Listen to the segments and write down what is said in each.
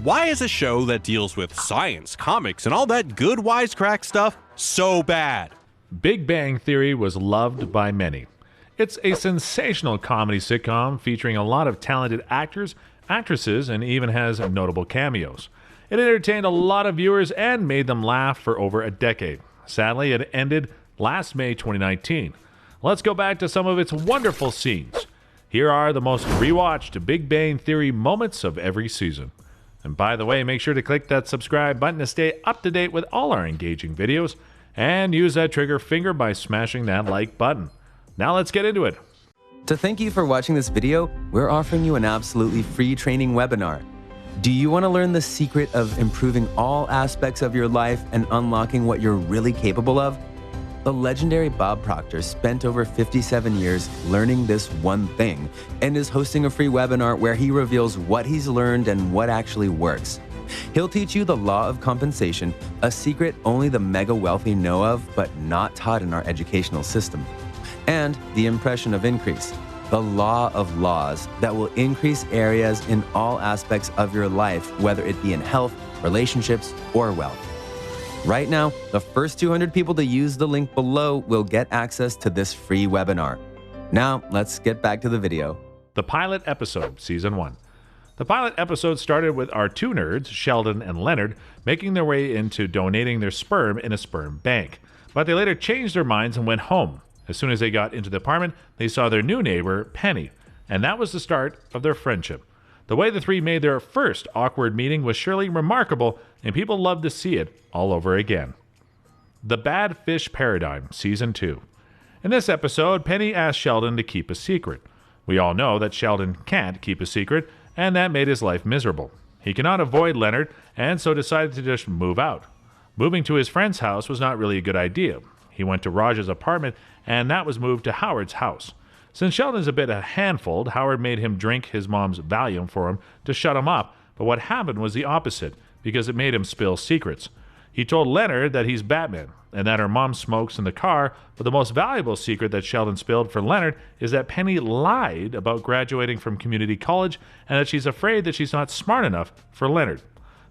Why is a show that deals with science, comics, and all that good wisecrack stuff so bad? Big Bang Theory was loved by many. It's a sensational comedy sitcom featuring a lot of talented actors, actresses, and even has notable cameos. It entertained a lot of viewers and made them laugh for over a decade. Sadly, it ended last May 2019. Let's go back to some of its wonderful scenes. Here are the most rewatched Big Bang Theory moments of every season. And by the way, make sure to click that subscribe button to stay up to date with all our engaging videos, and use that trigger finger by smashing that like button. Now let's get into it. To thank you for watching this video, we're offering you an absolutely free training webinar. Do you want to learn the secret of improving all aspects of your life and unlocking what you're really capable of? The legendary Bob Proctor spent over 57 years learning this one thing and is hosting a free webinar where he reveals what he's learned and what actually works. He'll teach you the law of compensation, a secret only the mega wealthy know of but not taught in our educational system, and the impression of increase, the law of laws that will increase areas in all aspects of your life, whether it be in health, relationships, or wealth. Right now, the first 200 people to use the link below will get access to this free webinar. Now, let's get back to the video. The pilot episode, Season 1. The pilot episode started with our two nerds, Sheldon and Leonard, making their way into donating their sperm in a sperm bank. But they later changed their minds and went home. As soon as they got into the apartment, they saw their new neighbor, Penny, and that was the start of their friendship. The way the three made their first awkward meeting was surely remarkable, and people loved to see it all over again. The Bad Fish Paradigm, Season 2. In this episode, Penny asked Sheldon to keep a secret. We all know that Sheldon can't keep a secret, and that made his life miserable. He cannot avoid Leonard, and so decided to just move out. Moving to his friend's house was not really a good idea. He went to Raj's apartment, and that was moved to Howard's house. Since Sheldon's a bit of a handful, Howard made him drink his mom's Valium for him to shut him up, but what happened was the opposite, because it made him spill secrets. He told Leonard that he's Batman, and that her mom smokes in the car, but the most valuable secret that Sheldon spilled for Leonard is that Penny lied about graduating from community college, and that she's afraid that she's not smart enough for Leonard.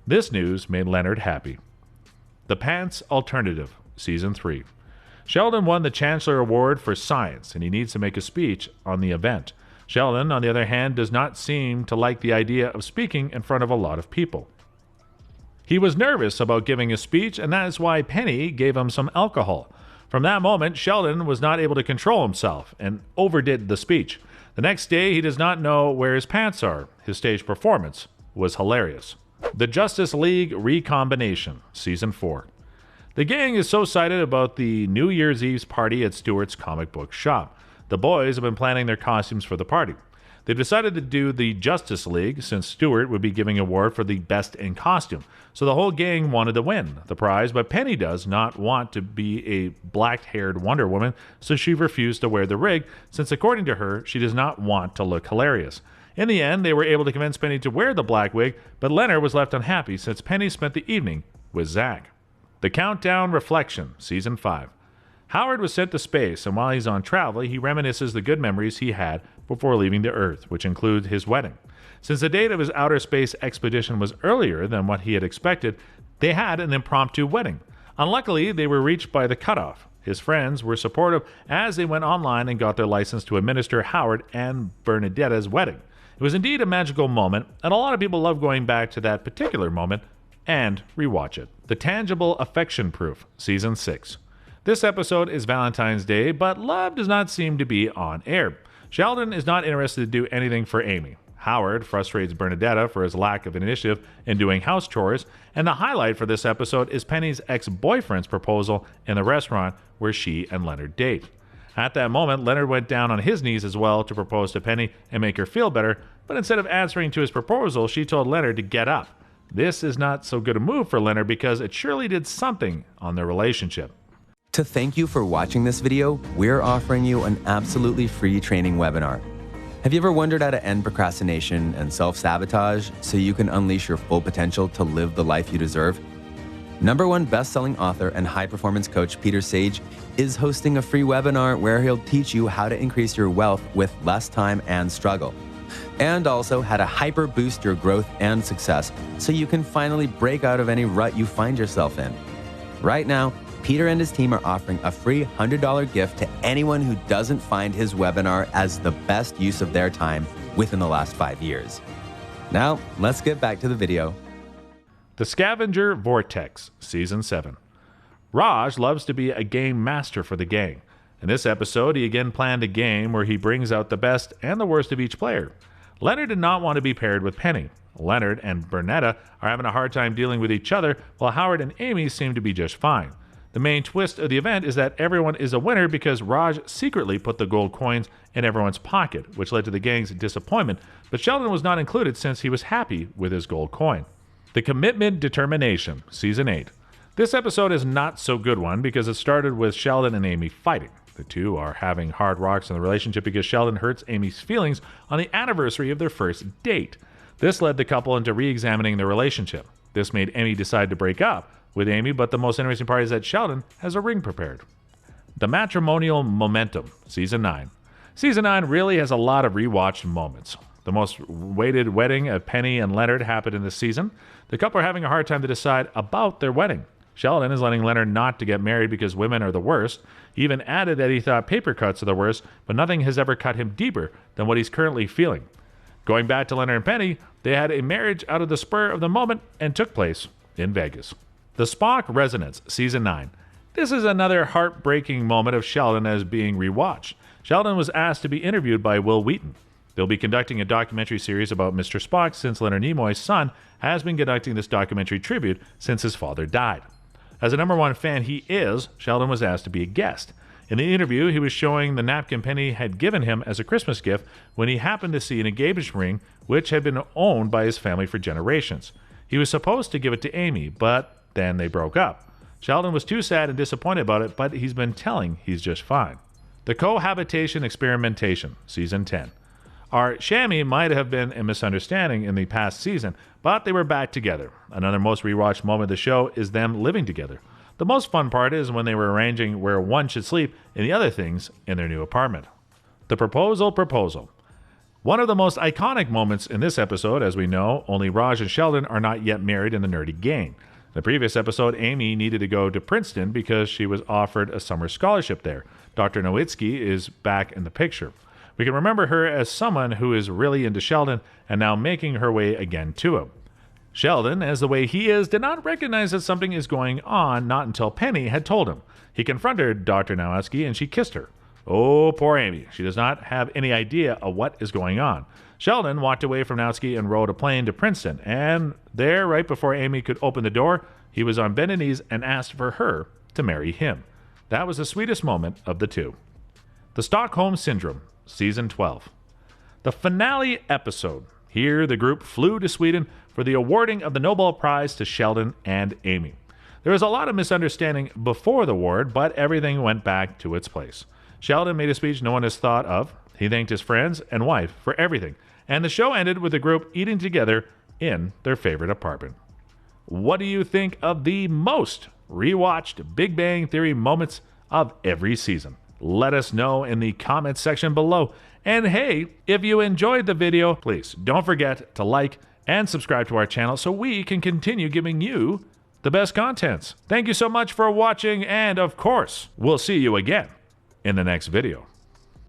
This news made Leonard happy. The Pants Alternative, Season 3. Sheldon won the Chancellor Award for Science, and he needs to make a speech on the event. Sheldon, on the other hand, does not seem to like the idea of speaking in front of a lot of people. He was nervous about giving a speech, and that is why Penny gave him some alcohol. From that moment, Sheldon was not able to control himself and overdid the speech. The next day, he does not know where his pants are. His stage performance was hilarious. The Justice League Recombination, Season 4. The gang is so excited about the New Year's Eve's party at Stewart's comic book shop. The boys have been planning their costumes for the party. They've decided to do the Justice League since Stewart would be giving an award for the best in costume. So the whole gang wanted to win the prize, but Penny does not want to be a black-haired Wonder Woman, so she refused to wear the rig since, according to her, she does not want to look hilarious. In the end, they were able to convince Penny to wear the black wig, but Leonard was left unhappy since Penny spent the evening with Zach. The Countdown Reflection, Season 5. Howard was sent to space, and while he's on travel, he reminisces the good memories he had before leaving the Earth, which include his wedding. Since the date of his outer space expedition was earlier than what he had expected, they had an impromptu wedding. Unluckily, they were reached by the cutoff. His friends were supportive as they went online and got their license to administer Howard and Bernadetta's wedding. It was indeed a magical moment, and a lot of people love going back to that particular moment and rewatch it. The Tangible Affection Proof, Season 6. This episode is Valentine's Day, but love does not seem to be on air. Sheldon is not interested to do anything for Amy. Howard frustrates Bernadetta for his lack of initiative in doing house chores, and the highlight for this episode is Penny's ex-boyfriend's proposal in the restaurant where she and Leonard date. At that moment, Leonard went down on his knees as well to propose to Penny and make her feel better, but instead of answering to his proposal, she told Leonard to get up. This is not so good a move for Leonard because it surely did something on their relationship. To thank you for watching this video, we're offering you an absolutely free training webinar. Have you ever wondered how to end procrastination and self-sabotage so you can unleash your full potential to live the life you deserve? #1 best-selling author and high-performance coach Peter Sage is hosting a free webinar where he'll teach you how to increase your wealth with less time and struggle. and also how to hyper boost your growth and success so you can finally break out of any rut you find yourself in. Right now, Peter and his team are offering a free $100 gift to anyone who doesn't find his webinar as the best use of their time within the last 5 years. Now, let's get back to the video. The Scavenger Vortex, Season 7. Raj loves to be a game master for the gang. In this episode, he again planned a game where he brings out the best and the worst of each player. Leonard did not want to be paired with Penny. Leonard and Bernetta are having a hard time dealing with each other, while Howard and Amy seem to be just fine. The main twist of the event is that everyone is a winner because Raj secretly put the gold coins in everyone's pocket, which led to the gang's disappointment, but Sheldon was not included since he was happy with his gold coin. The Commitment Determination, Season 8. This episode is not so good one because it started with Sheldon and Amy fighting. The two are having hard rocks in the relationship because Sheldon hurts Amy's feelings on the anniversary of their first date. This led the couple into re-examining their relationship. This made Amy decide to break up with Amy, but the most interesting part is that Sheldon has a ring prepared. The Matrimonial Momentum, Season 9. Season 9 really has a lot of rewatched moments. The most waited wedding of Penny and Leonard happened in this season. The couple are having a hard time to decide about their wedding. Sheldon is letting Leonard not to get married because women are the worst. He even added that he thought paper cuts are the worst, but nothing has ever cut him deeper than what he's currently feeling. Going back to Leonard and Penny, they had a marriage out of the spur of the moment and took place in Vegas. The Spock Resonance, Season 9. This is another heartbreaking moment of Sheldon as being rewatched. Sheldon was asked to be interviewed by Will Wheaton. They'll be conducting a documentary series about Mr. Spock since Leonard Nimoy's son has been conducting this documentary tribute since his father died. As a #1 fan he is, Sheldon was asked to be a guest. In the interview, he was showing the napkin Penny had given him as a Christmas gift when he happened to see an engagement ring which had been owned by his family for generations. He was supposed to give it to Amy, but then they broke up. Sheldon was too sad and disappointed about it, but he's been telling he's just fine. The Cohabitation Experimentation, Season 10. Our chamois might have been a misunderstanding in the past season, but they were back together. Another most rewatched moment of the show is them living together. The most fun part is when they were arranging where one should sleep and the other things in their new apartment. The Proposal. One of the most iconic moments in this episode, as we know, only Raj and Sheldon are not yet married in the nerdy gang. In the previous episode, Amy needed to go to Princeton because she was offered a summer scholarship there. Dr. Nowitzki is back in the picture. We can remember her as someone who is really into Sheldon and now making her way again to him. Sheldon, as the way he is, did not recognize that something is going on not until Penny had told him. He confronted Dr. Nowitzki and she kissed her. Oh, poor Amy. She does not have any idea of what is going on. Sheldon walked away from Nowitzki and rode a plane to Princeton, and there, right before Amy could open the door, he was on bended knees and asked for her to marry him. That was the sweetest moment of the two. The Stockholm Syndrome, Season 12. The finale episode. Here, the group flew to Sweden for the awarding of the Nobel Prize to Sheldon and Amy. There was a lot of misunderstanding before the award, but everything went back to its place. Sheldon made a speech no one has thought of. He thanked his friends and wife for everything, and the show ended with the group eating together in their favorite apartment. What do you think of the most rewatched Big Bang Theory moments of every season? Let us know in the comments section below. And hey, if you enjoyed the video, please don't forget to like and subscribe to our channel so we can continue giving you the best contents. Thank you so much for watching, and of course, we'll see you again in the next video.